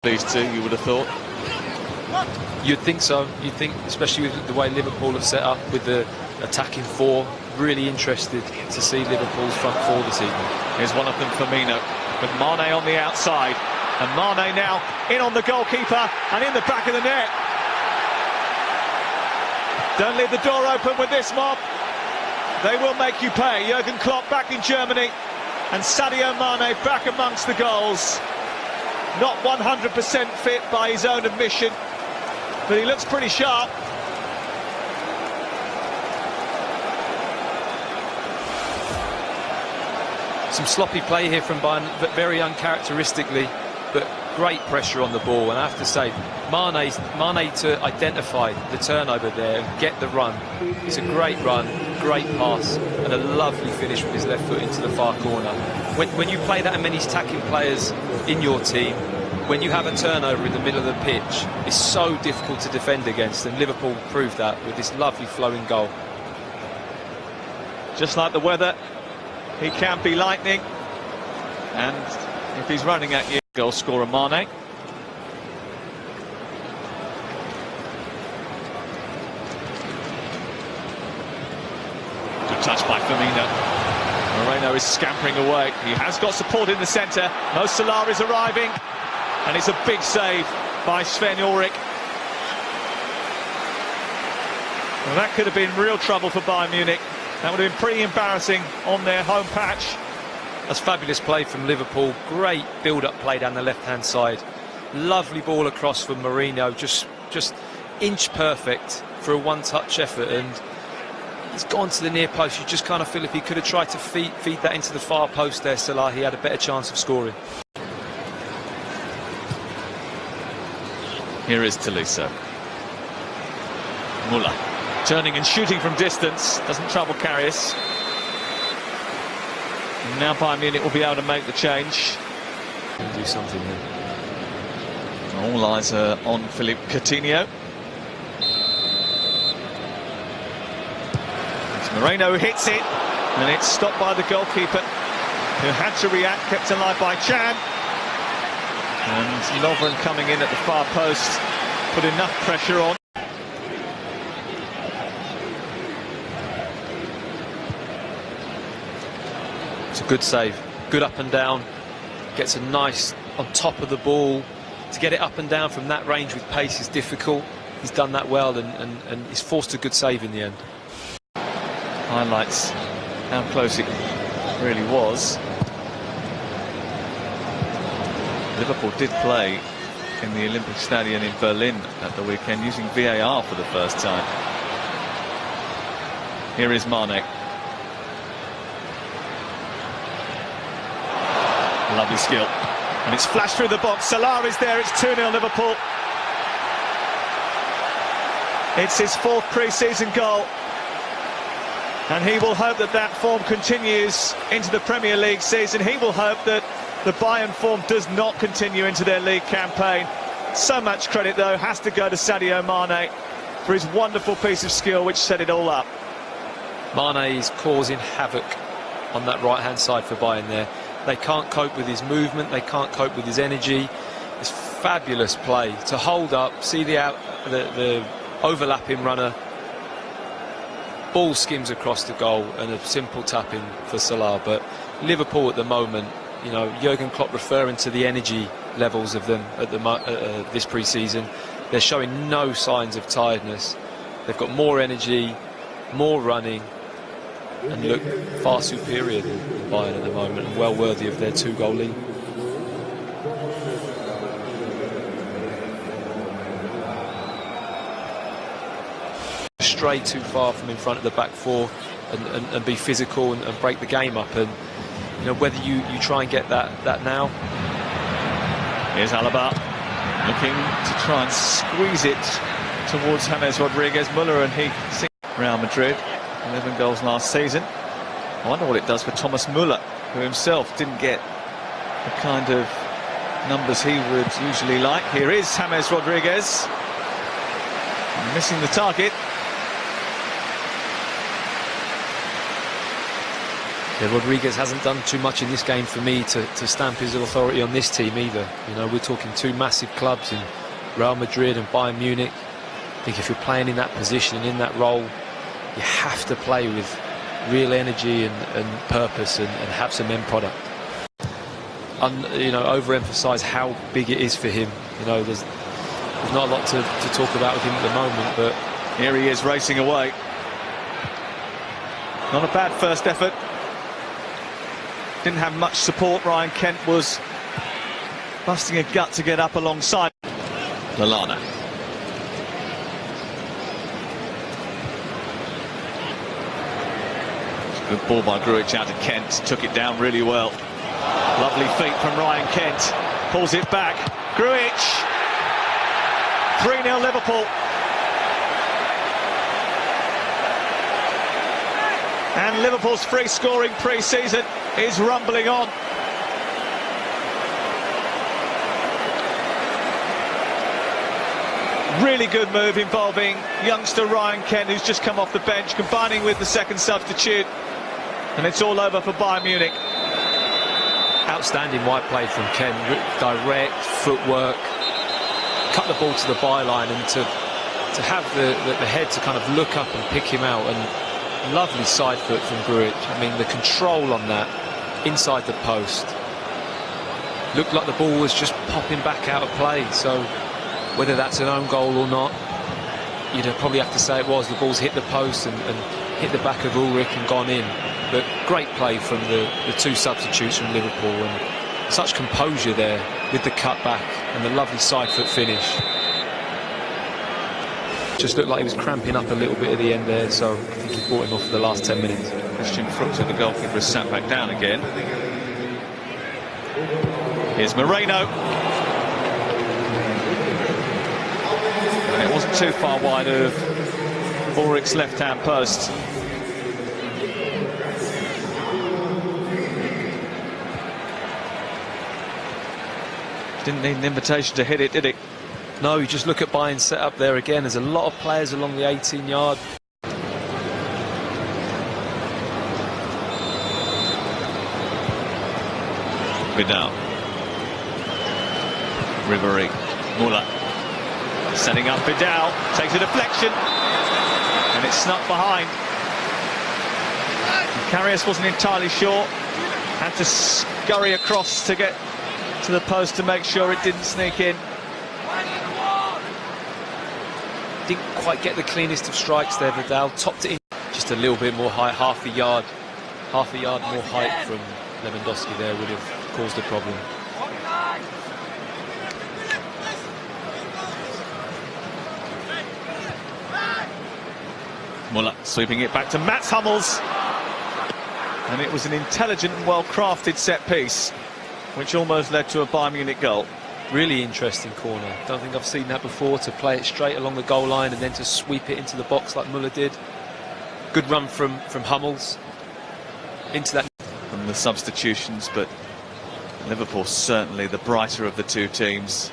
These two, you would have thought. You'd think so. You'd think, especially with the way Liverpool have set up with the attacking four. Really interested to see Liverpool's front four this evening. Here's one of them, Firmino, with Mane on the outside. And Mane now in on the goalkeeper and in the back of the net. Don't leave the door open with this mob. They will make you pay. Jurgen Klopp back in Germany. And Sadio Mane back amongst the goals. Not 100% fit by his own admission, but he looks pretty sharp. Some sloppy play here from Bayern, but very uncharacteristically, but great pressure on the ball. And I have to say, Mane to identify the turnover there and get the run. It's a great run, great pass, and a lovely finish with his left foot into the far corner. When you play that many attacking players in your team, when you have a turnover in the middle of the pitch, it's so difficult to defend against, and Liverpool proved that with this lovely flowing goal. Just like the weather, he can be lightning, and if he's running at you, goal scorer Mane. Good touch by Firmino. Moreno is scampering away. He has got support in the centre. Mo Salah is arriving, and it's a big save by Sven Ulrich. Well, that could have been real trouble for Bayern Munich. That would have been pretty embarrassing on their home patch. That's fabulous play from Liverpool. Great build-up play down the left-hand side. Lovely ball across from Mourinho. Just inch perfect for a one-touch effort, and he's gone to the near post. You just kind of feel if he could have tried to feed that into the far post there, Salah, he had a better chance of scoring. Here is Tolisso. Muller turning and shooting from distance, doesn't trouble Karius. Now Bayern Munich will be able to make the change. Do something there. All eyes are on Philippe Coutinho. It's Moreno who hits it, and it's stopped by the goalkeeper, who had to react, kept alive by Chan. And Lovren coming in at the far post, put enough pressure on. It's a good save, good up and down, gets a nice on top of the ball. To get it up and down from that range with pace is difficult. He's done that well, and he's forced a good save in the end. Highlights how close it really was. Liverpool did play in the Olympic Stadium in Berlin at the weekend using VAR for the first time. Here is Mane. Lovely skill. And it's flashed through the box. Salah is there. It's 2-0 Liverpool. It's his fourth pre-season goal. And he will hope that that form continues into the Premier League season. He will hope that the Bayern form does not continue into their league campaign. So much credit, though, has to go to Sadio Mane for his wonderful piece of skill which set it all up. Mane is causing havoc on that right-hand side for Bayern there. They can't cope with his movement, they can't cope with his energy. It's fabulous play to hold up, see the overlapping runner. Ball skims across the goal and a simple tap in for Salah. But Liverpool at the moment, you know, Jurgen Klopp referring to the energy levels of them at this pre-season. They're showing no signs of tiredness. They've got more energy, more running, and look far superior than Bayern at the moment, and well worthy of their 2-goal lead. Stray too far from in front of the back four and be physical and break the game up, and you know, whether you try and get that now. Here's Alaba looking to try and squeeze it towards James Rodriguez. Muller, and he Real Madrid, 11 goals last season. I wonder what it does for Thomas Muller, who himself didn't get the kind of numbers he would usually like. Here is James Rodriguez, missing the target. Yeah, Rodriguez hasn't done too much in this game for me to stamp his authority on this team either. You know, we're talking two massive clubs in Real Madrid and Bayern Munich. I think if you're playing in that position and in that role, you have to play with real energy and purpose and have some end product. You know, overemphasize how big it is for him. You know, there's not a lot to talk about with him at the moment, but here he is racing away. Not a bad first effort. Didn't have much support. Ryan Kent was busting a gut to get up alongside Lallana. Good ball by Grujic out to Kent. Took it down really well. Lovely feet from Ryan Kent. Pulls it back. Grujic. 3-0 Liverpool. And Liverpool's free scoring pre-season is rumbling on. Really good move involving youngster Ryan Kent, who's just come off the bench, combining with the second substitute. And it's all over for Bayern Munich. Outstanding wide play from Kent. Direct footwork. Cut the ball to the byline, and to have the head to kind of look up and pick him out. And lovely side foot from Grujic. I mean, the control on that inside the post. Looked like the ball was just popping back out of play. So whether that's an own goal or not, you'd probably have to say it was. The ball's hit the post and hit the back of Ulrich and gone in. But great play from the two substitutes from Liverpool, and such composure there with the cutback and the lovely side foot finish. Just looked like he was cramping up a little bit at the end there, so I think he brought him off for the last 10 minutes. Christian Fruchter, the goalkeeper, is sat back down again. Here's Moreno. And it wasn't too far wide of Ulrich's left-hand post. Didn't need an invitation to hit it, did it? No, you just look at Bayern's set up there again. There's a lot of players along the 18-yard. Vidal. Ribéry. Müller. Setting up Vidal. Takes a deflection. And it's snuck behind. Karius wasn't entirely sure. Had to scurry across to get to the post to make sure it didn't sneak in. Didn't quite get the cleanest of strikes there, Vidal. Topped it in just a little bit more height, half a yard more height from Lewandowski there would have caused a problem. Müller sweeping it back to Mats Hummels. And it was an intelligent and well-crafted set piece, which almost led to a Bayern Munich goal. Really interesting corner. Don't think I've seen that before, to play it straight along the goal line and then to sweep it into the box like Müller did. Good run from Hummels into that. From the substitutions, but Liverpool certainly the brighter of the two teams.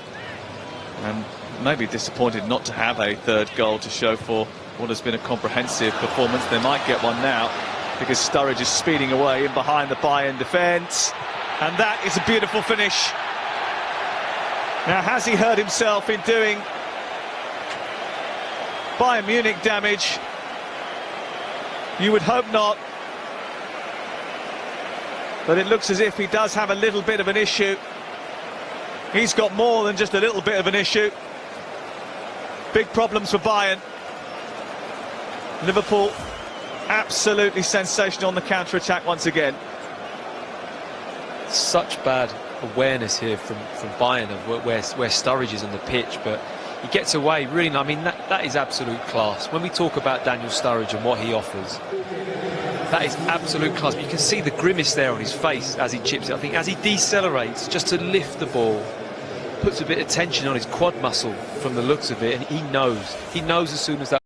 And maybe disappointed not to have a third goal to show for what has been a comprehensive performance. They might get one now, because Sturridge is speeding away in behind the Bayern defence. And that is a beautiful finish. Now, has he hurt himself in doing Bayern Munich damage? You would hope not. But it looks as if he does have a little bit of an issue. He's got more than just a little bit of an issue. Big problems for Bayern. Liverpool absolutely sensational on the counter-attack once again. Such bad awareness here from Bayern of where Sturridge is on the pitch, but he gets away really. I mean, that is absolute class. When we talk about Daniel Sturridge and what he offers, that is absolute class. But you can see the grimace there on his face as he chips it. I think as he decelerates just to lift the ball, puts a bit of tension on his quad muscle from the looks of it, and he knows as soon as that